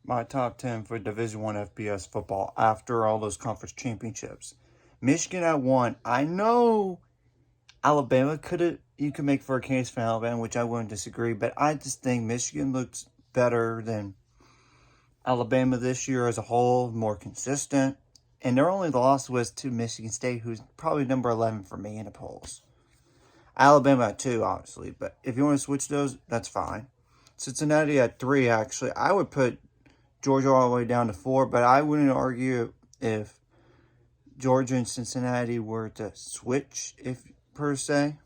my top 10 for Division I FBS football after all those conference championships. Michigan at 1. I know Alabama you could make for a case for Alabama, which I wouldn't disagree, but I just think Michigan looks better than Alabama this year as a whole, more consistent. And their only loss was to Michigan State, who's probably number 11 for me in the polls. Alabama at 2, obviously, but if you want to switch those, that's fine. Cincinnati at 3, actually. I would put Georgia all the way down to 4, but I wouldn't argue if Georgia and Cincinnati were to switch, if per se.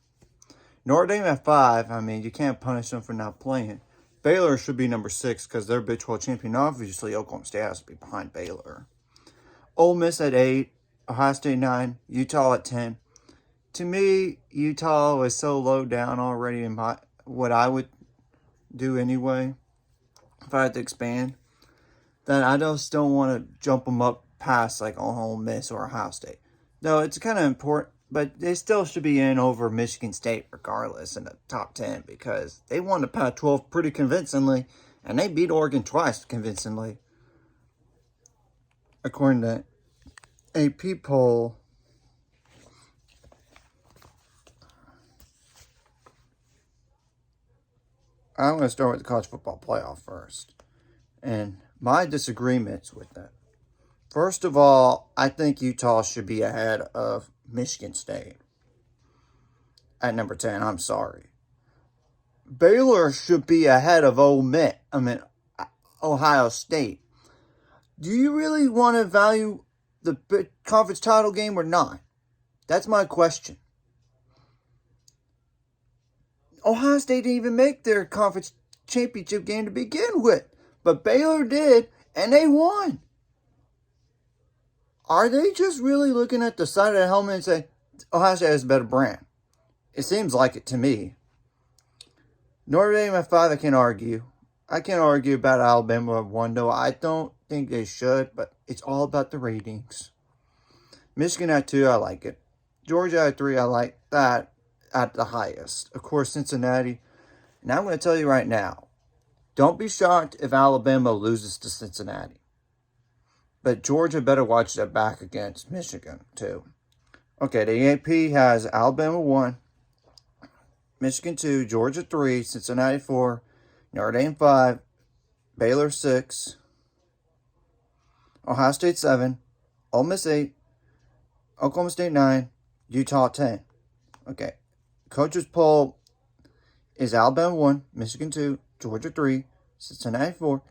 Notre Dame at 5, I mean, you can't punish them for not playing. Baylor should be number 6 because they're Big 12 champion. Obviously, Oklahoma State has to be behind Baylor. Ole Miss at 8, Ohio State 9, Utah at 10. To me, Utah was so low down already in what I would do anyway if I had to expand, that I just don't want to jump them up past like Ole Miss or Ohio State. No, it's kind of important, but they still should be in over Michigan State regardless in the top 10 because they won the Pac-12 pretty convincingly, and they beat Oregon twice convincingly. According to AP poll, I'm going to start with the college football playoff first. And my disagreements with that. First of all, I think Utah should be ahead of Michigan State at number 10. I'm sorry. Baylor should be ahead of Ohio State. Do you really want to value the conference title game or not? That's my question. Ohio State didn't even make their conference championship game to begin with. But Baylor did, and they won. Are they just really looking at the side of the helmet and say, Ohio State has a better brand? It seems like it to me. Notre Dame at 5, I can't argue. I can't argue about Alabama at 1, though. I don't think they should, but it's all about the ratings. Michigan at 2, I like it. Georgia at 3, I like that at the highest. Of course, Cincinnati. And I'm going to tell you right now, don't be shocked if Alabama loses to Cincinnati. But Georgia better watch their back against Michigan, too. Okay, the AP has Alabama 1, Michigan 2, Georgia 3, Cincinnati 4, Notre Dame 5, Baylor 6, Ohio State 7, Ole Miss 8, Oklahoma State 9, Utah 10. Okay, coaches poll is Alabama 1, Michigan 2, Georgia 3, Cincinnati 4,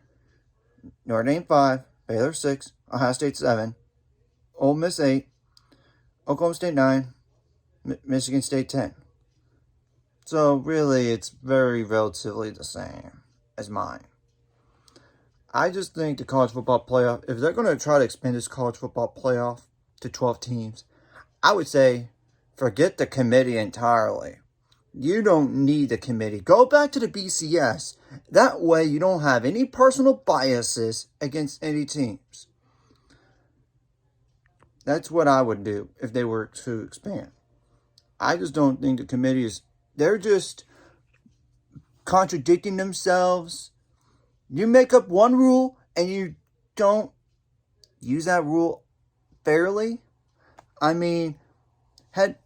Notre Dame 5, Baylor 6, Ohio State 7, Ole Miss 8, Oklahoma State 9, Michigan State 10. So really, it's very relatively the same as mine. I just think the college football playoff, if they're going to try to expand this college football playoff to 12 teams, I would say forget the committee entirely. You don't need the committee. Go back to the BCS. That way you don't have any personal biases against any teams. That's what I would do if they were to expand. I just don't think the committee is... They're just contradicting themselves. You make up one rule and you don't use that rule fairly. I mean, that's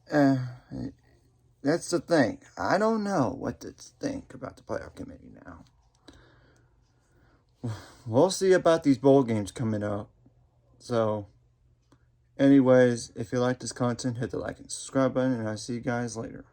the thing. I don't know what to think about the playoff committee now. We'll see about these bowl games coming up. So, anyways, if you like this content, hit the like and subscribe button, and I'll see you guys later.